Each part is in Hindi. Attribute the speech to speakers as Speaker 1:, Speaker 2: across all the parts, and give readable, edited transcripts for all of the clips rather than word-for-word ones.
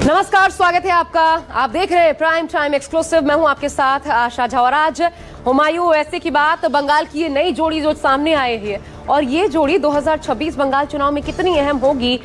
Speaker 1: नमस्कार, स्वागत है आपका। आप देख रहे हैं प्राइम टाइम एक्सक्लूसिव। मैं हूं आपके साथ आशा झा। और आज हुमायूं ऐसे की बात, बंगाल की ये नई जोड़ी जो सामने आई है और ये जोड़ी 2026 बंगाल चुनाव में कितनी अहम होगी,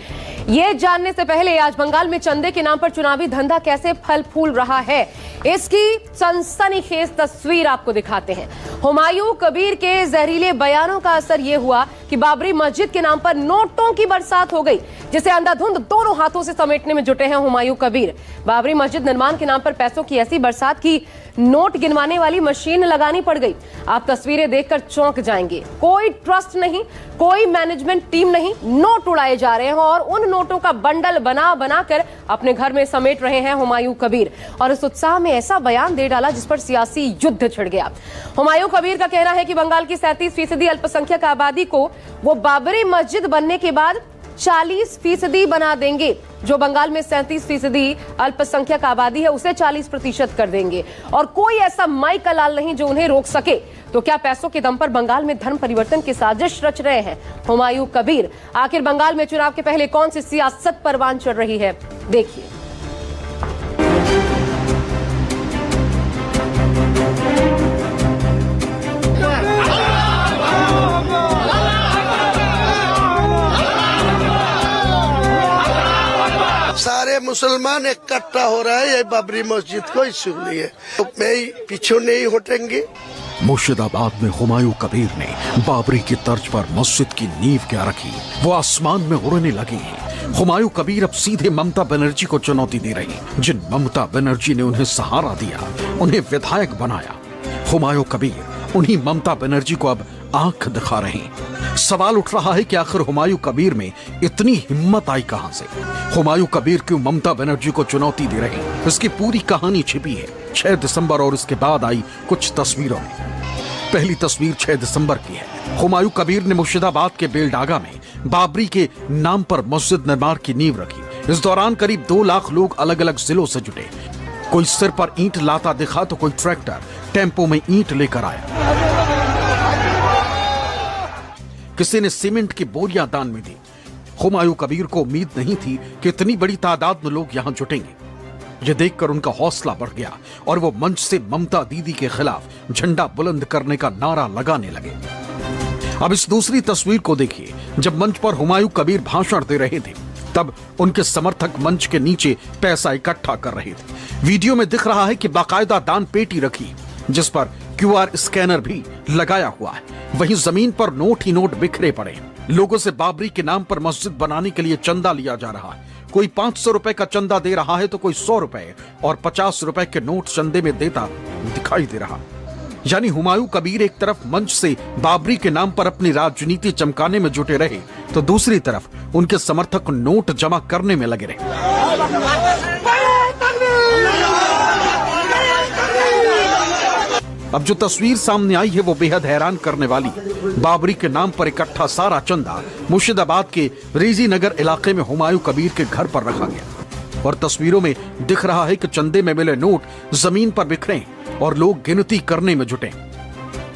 Speaker 1: ये जानने से पहले आज बंगाल में चंदे के नाम पर चुनावी धंधा कैसे फल फूल रहा है, इसकी सनसनीखेज तस्वीर आपको दिखाते हैं। हुमायूं कबीर के जहरीले बयानों का असर यह हुआ कि बाबरी मस्जिद के नाम पर नोटों की बरसात हो गई, जिसे अंधाधुंध दोनों हाथों से समेटने में जुटे हैं हुमायूं कबीर। बाबरी मस्जिद निर्माण के नाम पर पैसों की ऐसी बरसात की नोट गिनवाने वाली मशीन लगानी पड़ गई। आप तस्वीरें देखकर चौंक जाएंगे। कोई ट्रस्ट नहीं, कोई मैनेजमेंट टीम नहीं, नोट उड़ाए जा रहे हैं और उन नोटों का बंडल बना बनाकर अपने घर में समेट रहे हैं हुमायूं कबीर। और इस उत्साह में ऐसा बयान दे डाला जिस पर सियासी युद्ध छिड़ गया। हुमायूं कबीर का कहना है कि बंगाल की 37% अल्पसंख्यक आबादी को वो बाबरी मस्जिद बनने के बाद 40% बना देंगे। जो बंगाल में 37% अल्पसंख्यक आबादी है उसे 40% कर देंगे और कोई ऐसा माई का लाल नहीं जो उन्हें रोक सके। तो क्या पैसों के दम पर बंगाल में धर्म परिवर्तन की साजिश रच रहे हैं हुमायूं कबीर? आखिर बंगाल में चुनाव के पहले कौन सी सियासत परवान चढ़ रही है, देखिए।
Speaker 2: सारे मुसलमान इकट्ठा हो रहा है ये बाबरी मस्जिद को इश्यू लिए, तो मैं पीछे नहीं हटेंगे।
Speaker 3: मुर्शिदाबाद में हुमायूं कबीर ने बाबरी की तर्ज पर मस्जिद की नींव क्या रखी, वो आसमान में उड़ने लगी है। हुमायूं कबीर अब सीधे ममता बनर्जी को चुनौती दे रही, जिन ममता बनर्जी ने उन्हें सहारा दिया, उन्हें विधायक बनाया। हुमायूं कबीर उन्हीं ममता बनर्जी को अब आंख दिखा रहे हैं। सवाल उठ रहा है कि आखिर हुमायूं कबीर में इतनी हिम्मत आई कहां से? हुमायूं कबीर क्यों ममता बनर्जी को चुनौती दे रहे हैं? इसकी पूरी कहानी छिपी है 6 दिसंबर और इसके बाद आई कुछ तस्वीरों में। पहली तस्वीर 6 दिसंबर की है। हुमायूं कबीर ने मुर्शिदाबाद के बेलडागा में बाबरी के नाम पर मस्जिद निर्माण की नींव रखी। इस दौरान करीब 2 लाख लोग अलग अलग जिलों से जुटे। कोई सिर पर ईंट लाता दिखा तो कोई ट्रैक्टर टेम्पो में ईंट लेकर आया। किसी ने सीमेंट की बोरियां दान में दी। हुमायूं कबीर को उम्मीद नहीं थी कि इतनी बड़ी तादाद में लोग यहां जुटेंगे। यह देखकर उनका हौसला बढ़ गया और वो मंच से ममता दीदी के खिलाफ झंडा बुलंद करने का नारा लगाने लगे। अब इस दूसरी तस्वीर को देखिए। जब मंच पर हुमायूं कबीर भाषण दे रहे थे तब उनके समर्थक मंच के नीचे पैसा इकट्ठा कर रहे थे। वीडियो में दिख रहा है कि बाकायदा दान पेटी रखी जिस पर QR स्कैनर भी लगाया हुआ है। वहीं जमीन पर नोट ही नोट बिखरे पड़े। लोगों से बाबरी के नाम पर मस्जिद बनाने के लिए चंदा लिया जा रहा है। कोई 500 रुपए का चंदा दे रहा है तो कोई 100 रुपए और 50 रुपए के नोट चंदे में देता दिखाई दे रहा। यानी हुमायूं कबीर एक तरफ मंच से बाबरी के नाम पर अपनी राजनीति चमकाने में जुटे रहे तो दूसरी तरफ उनके समर्थक नोट जमा करने में लगे रहे। अब जो तस्वीर सामने आई है वो बेहद हैरान करने वाली। बाबरी के नाम पर इकट्ठा सारा चंदा मुर्शिदाबाद के रेजी नगर इलाके में हुमायूं कबीर के घर पर रखा गया और तस्वीरों में दिख रहा है कि चंदे में मिले नोट जमीन पर बिखरे और लोग गिनती करने में जुटे।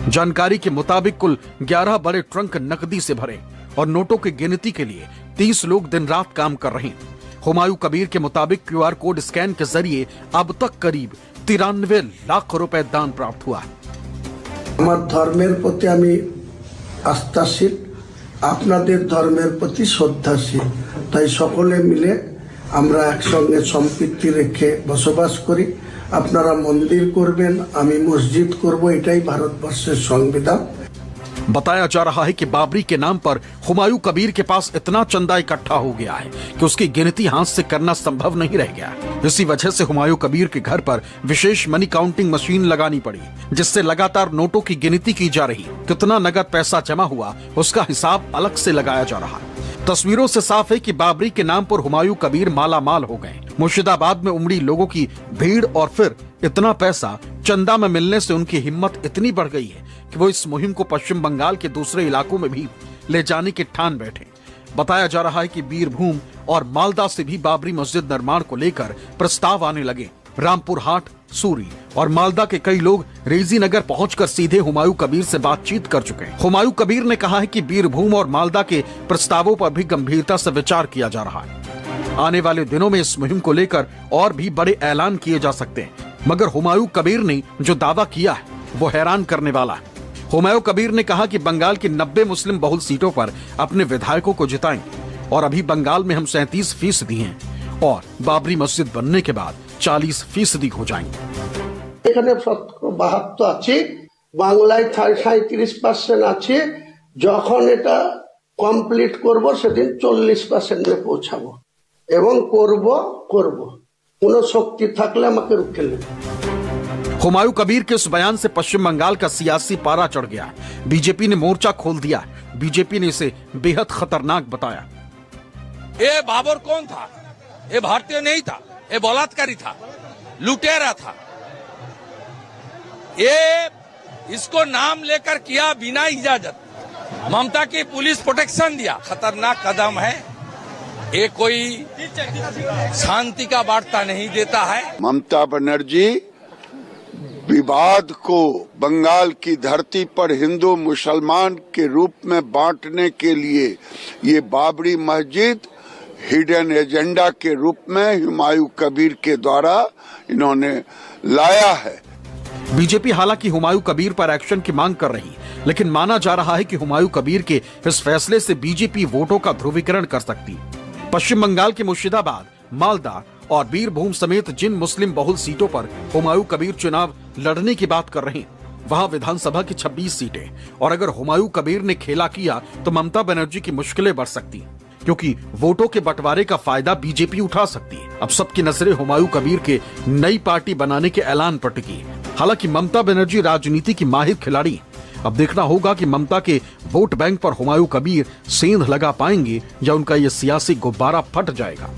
Speaker 3: जानकारी के मुताबिक कुल 11 बड़े ट्रंक नकदी से भरे और नोटों की गिनती के लिए 30 लोग दिन रात काम कर रहे हैं। हुमायूं कबीर के मुताबिक QR कोड स्कैन के जरिए अब तक करीब 93 लाख रुपए दान प्राप्त हुआ है।
Speaker 2: আমার ধর্মের প্রতি আমি আস্থাশীল, আপনাদের ধর্মের প্রতি শ্রদ্ধাশীল, তাই সকলে মিলে আমরা একসঙ্গে সম্প্রীতি রেখে বসবাস করি। আপনারা মন্দির করবেন, আমি মসজিদ করব, এটাই ভারতবর্ষের সংবিধান।
Speaker 3: बताया जा रहा है कि बाबरी के नाम पर हुमायूं कबीर के पास इतना चंदा इकट्ठा हो गया है कि उसकी गिनती हाथ से करना संभव नहीं रह गया। इसी वजह से हुमायूं कबीर के घर पर विशेष मनी काउंटिंग मशीन लगानी पड़ी जिससे लगातार नोटों की गिनती की जा रही। कितना नगद पैसा जमा हुआ उसका हिसाब अलग से लगाया जा रहा है। तस्वीरों से साफ है कि बाबरी के नाम पर हुमायूं कबीर माला माल हो गए। मुर्शिदाबाद में उमड़ी लोगों की भीड़ और फिर इतना पैसा चंदा में मिलने से उनकी हिम्मत इतनी बढ़ गई है कि वो इस मुहिम को पश्चिम बंगाल के दूसरे इलाकों में भी ले जाने की ठान बैठे। बताया जा रहा है कि बीरभूम और मालदा से भी बाबरी मस्जिद निर्माण को लेकर प्रस्ताव आने लगे। रामपुर हाट, सूरी और मालदा के कई लोग रेजी नगर पहुंचकर सीधे हुमायूं कबीर से बातचीत कर चुके हैं। हुमायूं कबीर ने कहा है कि बीरभूम और मालदा के प्रस्तावों पर भी गंभीरता से विचार किया जा रहा है। आने वाले दिनों में इस मुहिम को लेकर और भी बड़े ऐलान किए जा सकते हैं, मगर हुमायूं कबीर ने जो दावा किया है वो हैरान करने वाला है। हुमायूं कबीर ने कहा कि बंगाल की 90 मुस्लिम बहुल सीटों पर अपने विधायकों को जिताएंगे और अभी बंगाल में हम 37% हैं और बाबरी मस्जिद बनने के बाद 40% हो जाएंगे।
Speaker 2: এখানে 72 আছে, বাংলায় 37% আছে। যখন এটা কমপ্লিট করব সেদিন 40% এ পৌঁছাবো এবং করব কোনো শক্তি থাকলে আমাকে রুখে নেবে।
Speaker 3: हुमायूं कबीर के इस बयान से पश्चिम बंगाल का सियासी पारा चढ़ गया। बीजेपी ने मोर्चा खोल दिया। बीजेपी ने इसे बेहद खतरनाक बताया।
Speaker 4: ये बाबर कौन था? ये भारतीय नहीं था, ये बलात्कारी था, लुटेरा था। ये इसको नाम लेकर किया बिना इजाजत। ममता की पुलिस प्रोटेक्शन दिया, खतरनाक कदम है। ये कोई शांति का वार्ता नहीं देता है।
Speaker 5: ममता बनर्जी विवाद को बंगाल की धरती पर हिंदू मुसलमान के रूप में बांटने के लिए ये बाबरी मस्जिद हिडन एजेंडा के रूप में हुमायूं कबीर के द्वारा इन्होंने लाया है।
Speaker 3: बीजेपी हालांकि हुमायूं कबीर पर एक्शन की मांग कर रही, लेकिन माना जा रहा है कि हुमायूं कबीर के इस फैसले से बीजेपी वोटों का ध्रुवीकरण कर सकती। पश्चिम बंगाल के मुर्शिदाबाद, मालदा और बीरभूम समेत जिन मुस्लिम बहुल सीटों पर हुमायूं कबीर चुनाव लड़ने की बात कर रहे हैं, वहां विधानसभा की 26 सीटें, और अगर हुमायूं कबीर ने खेला किया तो ममता बनर्जी की मुश्किलें बढ़ सकती हैं, क्योंकि वोटों के बंटवारे का फायदा बीजेपी उठा सकती है। अब सबकी नजरें हुमायूं कबीर के नई पार्टी बनाने के ऐलान पर टिकी। हालांकि ममता बनर्जी राजनीति की माहिर खिलाड़ी हैं। अब देखना होगा कि ममता के वोट बैंक पर हुमायूं कबीर सेंध लगा पाएंगे या उनका यह सियासी गुब्बारा फट जाएगा।